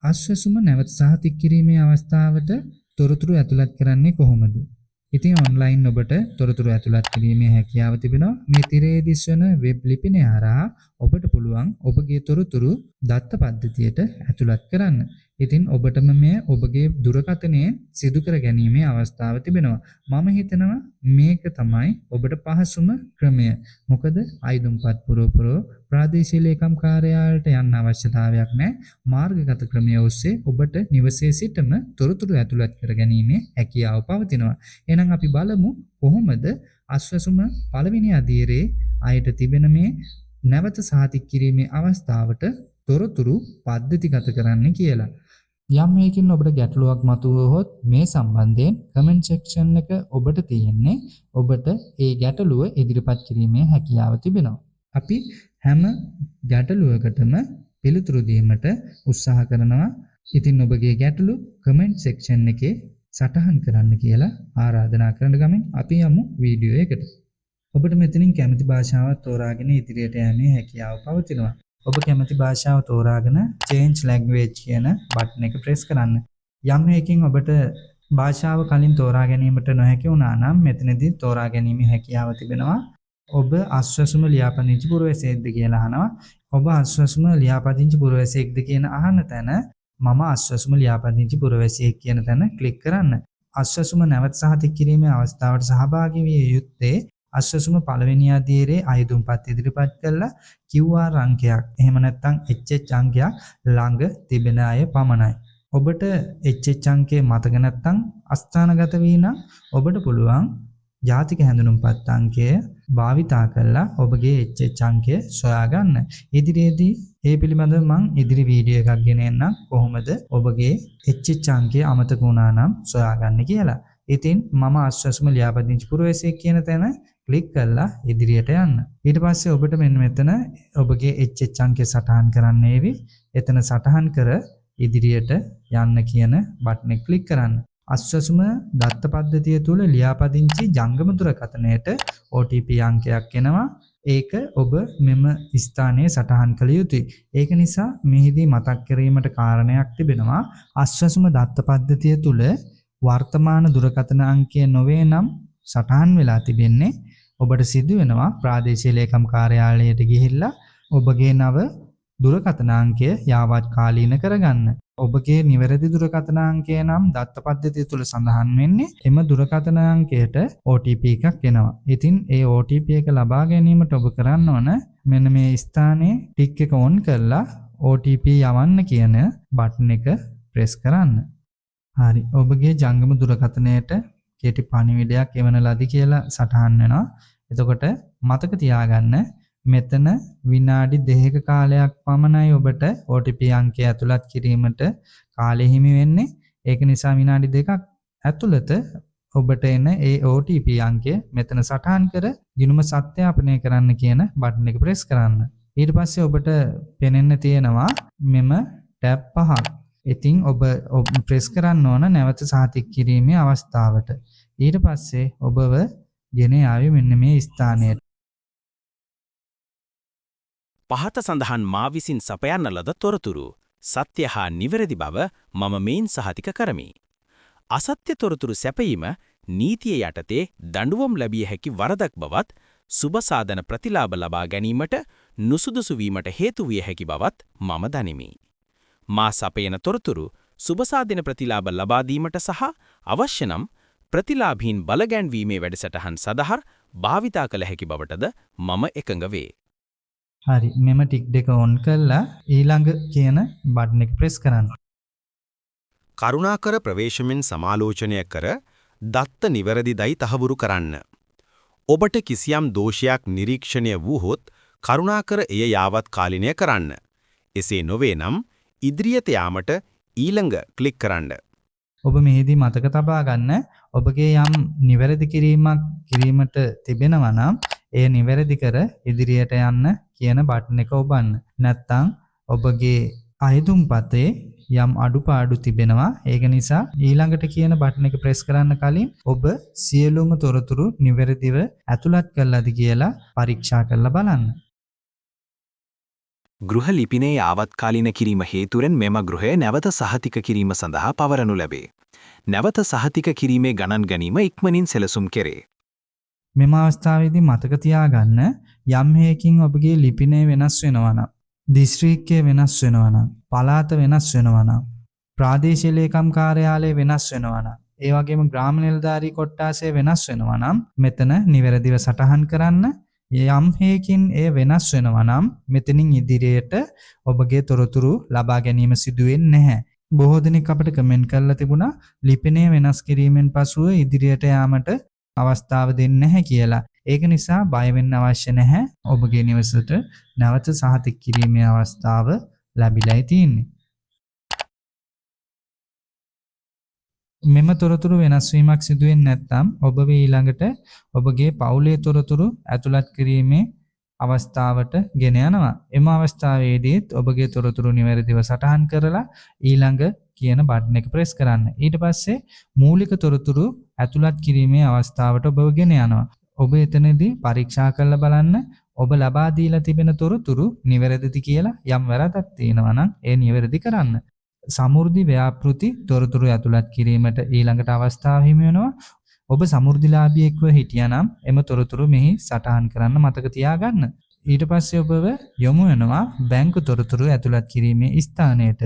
ආශ්වාසම නැවත සහතික කිරීමේ අවස්ථාවට තොරතුරු ඇතුළත් කරන්නේ කොහොමද? ඉතින් ඔන්ලයින් ඔබට තොරතුරු ඇතුළත් කිරීමේ හැකියාව තිබෙනවා. මේ තිරයේ දිස්වන වෙබ් ලිපිනය හරහා ඔබට පුළුවන් ඔබගේ තොරතුරු දත්ත පද්ධතියට ඇතුළත් කරන්න. ඉතින් ඔබටම මේ ඔබගේ දුරකථනයේ සිදු කර ගැනීමේ අවස්ථාව තිබෙනවා. මම හිතනවා මේක තමයි ඔබට පහසුම ක්‍රමය. මොකද අයිදුම්පත් පුරවපුරව ප්‍රාදේශීය ලේකම් කාර්යාලයට යන්න අවශ්‍යතාවයක් නැහැ. මාර්ගගත ක්‍රමය ඔස්සේ ඔබට නිවසේ සිටම තොරතුරු ඇතුළත් කර ගැනීමේ හැකියාව පවතිනවා. එහෙනම් අපි බලමු කොහොමද ආශ්වාසම පළවෙනි අදියරේ අයට තිබෙන මේ නැවත සහතික කිරීමේ අවස්ථාවට තොරතුරු පද්ධතිගත කරන්න කියලා. යම් මේකින් ඔබට ගැටලුවක් මතුවහොත් මේ සම්බන්ධයෙන් කමෙන්ට් සෙක්ෂන් එක ඔබට තියෙන්නේ. ඔබට ඒ ගැටලුව ඉදිරිපත් කිරීමේ හැකියාව තිබෙනවා. අපි හැම ගැටලුවකටම පිළිතුරු දීමට උත්සාහ කරනවා. ඉතින් ඔබගේ ගැටලු කමෙන්ට් සෙක්ෂන් එකේ සටහන් කරන්න කියලා ආරාධනා කරන ගමන් අපි යමු වීඩියෝ එකට. ඔබට මෙතනින් කැමති භාෂාවක් තෝරාගෙන ඉදිරියට යෑමේ හැකියාව පවතිනවා. ඔබ කැමති භාෂාව තෝරාගෙන change language කියන බටන් එක press කරන්න. යම් එකකින් ඔබට භාෂාව කලින් තෝරා ගැනීමට නොහැකි වුණා නම් මෙතනදී තෝරා ගැනීමේ හැකියාව තිබෙනවා. ඔබ ආශ්වාසම ලියාපදිංචි පුරවැසියෙක්ද කියලා අහනවා. ඔබ ආශ්වාසම ලියාපදිංචි පුරවැසියෙක්ද කියන අහන තැන මම ආශ්වාසම ලියාපදිංචි පුරවැසියෙක් කියන තැන ක්ලික් කරන්න. ආශ්වාසම නැවත සහතික කිරීමේ අවස්ථාවට සහභාගී විය යුත්තේ ආශ්වාසම පළවෙනි අදියරේ අයදුම්පත් ඉදිරිපත් කළා QR අංකයක් එහෙම නැත්නම් HH අංකයක් ළඟ තිබෙන අය පමණයි. ඔබට HH අංකය මතක නැත්නම් අස්ථානගත වී නම් ඔබට පුළුවන් ජාතික හැඳුනුම්පත් අංකය භාවිතා කරලා ඔබගේ HH අංකය සොයා ගන්න. ඉදිරියේදී ඒ පිළිබඳව මම ඉදිරි වීඩියෝ එකක් ගෙන එන්නම් කොහොමද ඔබගේ HH අංකය අමතක වුණා නම් සොයා ගන්න කියලා. ඉතින් මම ආශ්වාසම ලියාපදිංචි පුරවැසියෙක් කියන තැන ක්ලික් කරලා ඉදිරියට යන්න. ඊට පස්සේ ඔබට මෙන්න මෙතන ඔබගේ HH අංකය සටහන් කරන්න ඒවි. එතන සටහන් කර ඉදිරියට යන්න කියන බටන් එක ක්ලික් කරන්න. ආශ්වාසම දත්ත පද්ධතිය තුළ ලියාපදිංචි ජංගම දුරකථනයට OTP අංකයක් එනවා. ඒක ඔබ මෙම ස්ථානයේ සටහන් කළ යුතුයි. ඒක නිසා මෙහිදී මතක් කිරීමට කාරණයක් තිබෙනවා. ආශ්වාසම දත්ත පද්ධතිය තුළ වර්තමාන දුරකථන අංකය නොවේ නම් සටහන් වෙලා තිබෙන්නේ. ඔබට සිදු වෙනවා ප්‍රාදේශීය ලේකම් කාර්යාලයට ගිහිල්ලා ඔබගේ නව දුරකථන අංකය යාවත් කාලීන කරගන්න. ඔබගේ නිවැරදි දුරකථන අංකය නම් දත්ත පද්ධතිය තුළ සඳහන් වෙන්නේ. එම දුරකථන අංකයට OTP එකක් එනවා. ඉතින් ඒ OTP එක ලබා ගැනීමට ඔබ කරන්න ඕන මෙන්න මේ ස්ථානයේ ටික් එක ඔන් කරලා OTP යවන්න කියන බටන් එක ප්‍රෙස් කරන්න. හරි. ඔබගේ ජංගම දුරකථනයට කෙටි පණිවිඩයක් එවන ලදී කියලා සටහන් වෙනවා. එතකොට මතක තියාගන්න මෙතන විනාඩි 2ක කාලයක් පමණයි ඔබට OTP අංකය ඇතුළත් කිරීමට කාලය හිමි වෙන්නේ. ඒක නිසා විනාඩි 2ක් ඇතුළත ඔබට එන ඒ OTP අංකය මෙතන සටහන් කර ගිණුම සත්‍යාපනය කරන්න කියන බටන් එක ප්‍රෙස් කරන්න. ඊට පස්සේ ඔබට පෙනෙන්න තියෙනවා මෙම ටැබ් 5ක්. ඉතින් ඔබ ප්‍රෙස් කරන්න ඕන නැවත සහතික කිරීමේ අවස්ථාවට. ඊට පස්සේ ඔබව ගෙන ආවේ මෙන්න මේ ස්ථානයට. පහත සඳහන් මා විසින් සපයන්න ලද තොරතුරු සත්‍ය හා නිවැරදි බව මම මේන් සහතික කරමි. අසත්‍ය තොරතුරු සැපයීම නීතිය යටතේ දඬුවම් ලැබිය හැකි වරදක් බවත් සුබසාධන ප්‍රතිලාභ ලබා ගැනීමට නුසුදුසු වීමට හේතු විය හැකි බවත් මම දනිමි. මා සපයන තොරතුරු සුබසාධන ප්‍රතිලාභ ලබා දීමට සහ අවශ්‍ය නම් ප්‍රතිලාභීන් බලගැන්වීමේ වැඩසටහන් සඳහා භාවිතා කළ හැකි බවටද මම එකඟ වේ. හරි. මෙම ටික් දෙක ඔන් කරලා ඊළඟ කියන බටන් එක ප්‍රෙස් කරන්න. කරුණාකර ප්‍රවේශමෙන් සමාලෝචනය කර දත්ත නිවැරදිදයි තහවුරු කරන්න. ඔබට කිසියම් දෝෂයක් නිරීක්ෂණය වූහොත් කරුණාකර එය යාවත් කාලිනය කරන්න. එසේ නොවේ නම් ඉදිරියට යාමට ඊළඟ ක්ලික් කරන්න. ඔබ මෙහිදී මතක තබා ගන්න ඔබගේ යම් නිවැරදි කිරීමට තිබෙනවා නම් එය නිවැරදි කර ඉදිරියට යන්න කියන බටන් එක ඔබන්න. නැත්නම් ඔබගේ අයදුම් පතේ යම් අඩුපාඩු තිබෙනවා. ඒක නිසා ඊළඟට කියන බටන් එක ප්‍රෙස් කරන්න කලින් ඔබ සියලුම තොරතුරු නිවැරදිව ඇතුළත් කළාද කියලා පරීක්ෂා කරලා බලන්න. ගෘහ ලිපිනේ ආවත්කාලීන කිරීම හේතුවෙන් මෙම ගෘහය නැවත සහතික කිරීම සඳහා පවරනු ලැබේ. නැවත සහතික කිරීමේ ගණන් ගැනීම ඉක්මනින් සැලසුම් කෙරේ. මෙම අවස්ථාවේදී මතක තියාගන්න යම් හේකින් ඔබගේ ලිපිනේ වෙනස් වෙනවා නම්, දිස්ත්‍රික්කය වෙනස් වෙනවා නම්, පළාත වෙනස් වෙනවා නම්, ප්‍රාදේශීය ලේකම් කාර්යාලය වෙනස් වෙනවා නම්, ඒ වගේම ග්‍රාම නිලධාරී කොට්ටාසය වෙනස් වෙනවා නම් මෙතන නිවැරදිව සටහන් කරන්න. යම් හේකින් ඒ වෙනස් වෙනවා නම් මෙතනින් ඉදිරියට ඔබගේ තොරතුරු ලබා ගැනීම සිදු වෙන්නේ නැහැ. බොහෝ දෙනෙක් අපිට කමෙන්ට් කරලා තිබුණා ලිපිනය වෙනස් කිරීමෙන් පසුව ඉදිරියට යාමට අවස්ථාව දෙන්නේ නැහැ කියලා. ඒක නිසා බය වෙන්න අවශ්‍ය නැහැ. ඔබගේ නිවසට නැවත සහතික කිරීමේ අවස්ථාව ලැබිලායි තියෙන්නේ. මෙම තොරතුරු වෙනස් වීමක් සිදු වෙන්නේ නැත්නම් ඔබ ඊළඟට ඔබගේ පවුලේ තොරතුරු ඇතුළත් කිරීමේ අවස්ථාවට ගෙන යනවා. එම අවස්ථාවේදීත් ඔබගේ තොරතුරු නිවැරදිව සටහන් කරලා ඊළඟ කියන බටන් එක ප්‍රෙස් කරන්න. ඊට පස්සේ මූලික තොරතුරු ඇතුළත් කිරීමේ අවස්ථාවට ඔබව ගෙන යනවා. ඔබ එතනදී පරීක්ෂා කරලා බලන්න ඔබ ලබා දීලා තිබෙන තොරතුරු නිවැරදිද කියලා. යම් වැරද්දක් තියෙනවා නම් ඒ නිවැරදි කරන්න. සමෘද්ධි ව්‍යාපෘති තොරතුරු ඇතුළත් කිරීමට ඊළඟට අවස්ථාව හිමි වෙනවා. ඔබ සමෘද්ධිලාභියෙක්ව හිටියානම් එම තොරතුරු මෙහි සටහන් කරන්න මතක තියාගන්න. ඊට පස්සේ ඔබව යොමු වෙනවා බැංකු තොරතුරු ඇතුළත් කිරීමේ ස්ථානයට.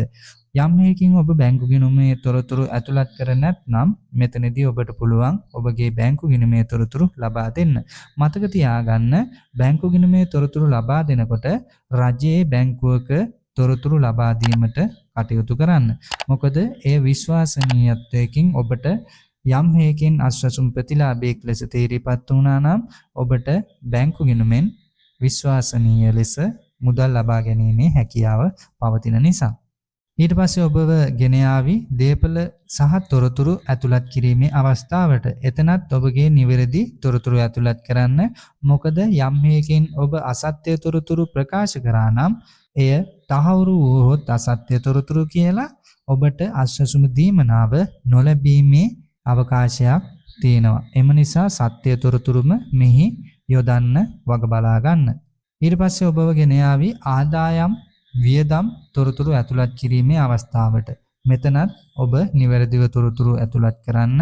යම් හේකින් ඔබ බැංකු ගිණුමේ තොරතුරු ඇතුළත් කර නැත්නම් මෙතනදී ඔබට පුළුවන් ඔබගේ බැංකු ගිණුමේ තොරතුරු ලබා දෙන්න. මතක තියාගන්න බැංකු ගිණුමේ තොරතුරු ලබා දෙනකොට රජයේ බැංකුවක තොරතුරු ලබා දීමට කටයුතු කරන්න. මොකද ඒ විශ්වාසනීයත්වයෙන් ඔබට යම් හේකින් අස්වැසුම් ප්‍රතිලාභයක් ලෙස තීරපත් වුණා නම් ඔබට බැංකු ගිණුමෙන් විශ්වාසනීය ලෙස මුදල් ලබා ගැනීමේ හැකියාව පවතින නිසා. ඊට පස්සේ ඔබව ගෙන ආවි දේපල සහ තොරතුරු ඇතුළත් කිරීමේ අවස්ථාවට. එතනත් ඔබගේ නිවැරදි තොරතුරු ඇතුළත් කරන්න. මොකද යම් හේකින් ඔබ අසත්‍ය තොරතුරු ප්‍රකාශ කරා නම් එය තහවුරු වූහොත් අසත්‍ය තොරතුරු කියලා ඔබට අස්වැසුම දීමනාව නොලැබීමේ අවකාශයක් තියෙනවා. එම නිසා සත්‍ය තොරතුරුම මෙහි යොදන්න වග බලා ගන්න. ඊට පස්සේ ඔබව ගෙන ආවි ආදායම් වියදම් තොරතුරු ඇතුළත් කිරීමේ අවස්ථාවට. මෙතනත් ඔබ නිවැරදිව තොරතුරු ඇතුළත් කරන්න.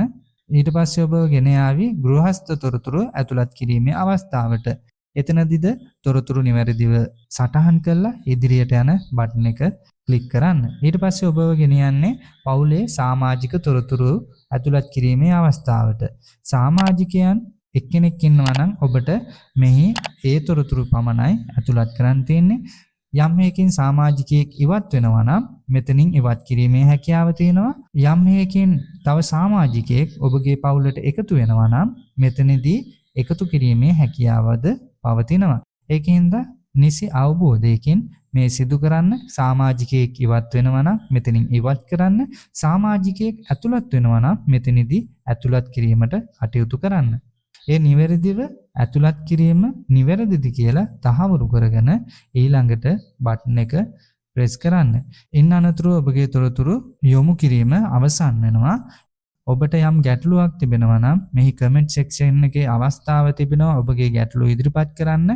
ඊට පස්සේ ඔබව ගෙන ආවි ගෘහස්ත තොරතුරු ඇතුළත් කිරීමේ අවස්ථාවට. එතනදිද තොරතුරු නිවැරදිව සටහන් කරලා ඉදිරියට යන බටන් එක ක්ලික් කරන්න. ඊට පස්සේ ඔබව ගෙන යන්නේ පවුලේ සමාජික තොරතුරු ඇතුළත් කිරීමේ අවස්ථාවට. සමාජිකයන් එක්කෙනෙක් ඉන්නවා නම් ඔබට මෙහි ඒ තොරතුරු පමණයි ඇතුළත් කරන්න තියෙන්නේ. යම් හේකින් සමාජිකයෙක් ඉවත් වෙනවා නම් මෙතනින් ඉවත් කිරීමේ හැකියාව තියෙනවා. යම් හේකින් තව සමාජිකයෙක් ඔබගේ පවුලට එකතු වෙනවා නම් මෙතනදී එකතු කිරීමේ හැකියාවද පවතිනවා. ඒකින්ද නිසි අවබෝධයකින් මේ සිදු කරන්න. සමාජිකයෙක් ඉවත් වෙනවා නම් මෙතනින් ඉවත් කරන්න. සමාජිකයෙක් ඇතුළත් වෙනවා නම් මෙතනදී ඇතුළත් කිරීමට කටයුතු කරන්න. ඒ නිවැරදිව ඇතුළත් කිරීම නිවැරදිද කියලා තහවුරු කරගෙන ඊළඟට බටන් එක ප්‍රෙස් කරන්න. ඉන් අනතුරුව ඔබගේ තොරතුරු යොමු කිරීම අවසන් වෙනවා. ඔබට යම් ගැටලුවක් තිබෙනවා නම් මෙහි කමෙන්ට් සෙක්ෂන් එකේ අවස්ථාව තිබෙනවා. ඔබගේ ගැටලුව ඉදිරිපත් කරන්න.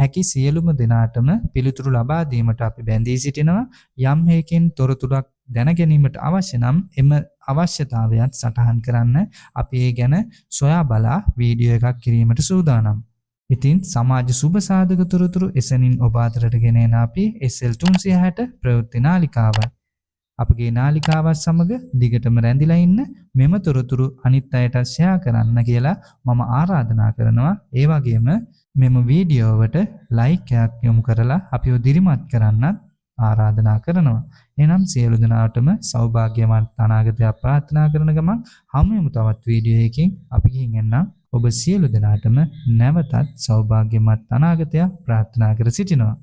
හැකි සියලුම දෙනාටම පිළිතුරු ලබා දීමට අපි බැඳී සිටිනවා. යම් හේකින් තොරතුරක් දැන ගැනීමට අවශ්‍ය නම් එම අවශ්‍යතාවයත් සටහන් කරන්න. අපි ඒ ගැන සොයා බලා වීඩියෝ එකක් කිරීමට සූදානම්. ඉතින් සමාජ සුබ සාධක තොරතුරු එසැනින් ඔබ අතරට ගෙන එන අපි SL 360 ප්‍රවෘත්ති නාලිකාවයි. අපගේ නාලිකාවත් සමග දිගටම රැඳිලා ඉන්න. මෙම තොරතුරු අනිත් අයට ෂෙයා කරන්න කියලා මම ආරාධනා කරනවා. ඒ වගේම මෙම වීඩියෝවට ලයික් එකක් යොමු කරලා අපිව දිරිමත් කරන්නත් ආරාධනා කරනවා. එනම් සියලු දෙනාටම සෞභාග්‍යමත් අනාගතයක් ප්‍රාර්ථනා කරන ගමන් හමු වෙමු තවත් වීඩියෝ එකකින්. අපි ගිහින් එන්නම්. ඔබ සියලු දෙනාටම නැවතත් සෞභාග්‍යමත් අනාගතයක් ප්‍රාර්ථනා කර සිටිනවා.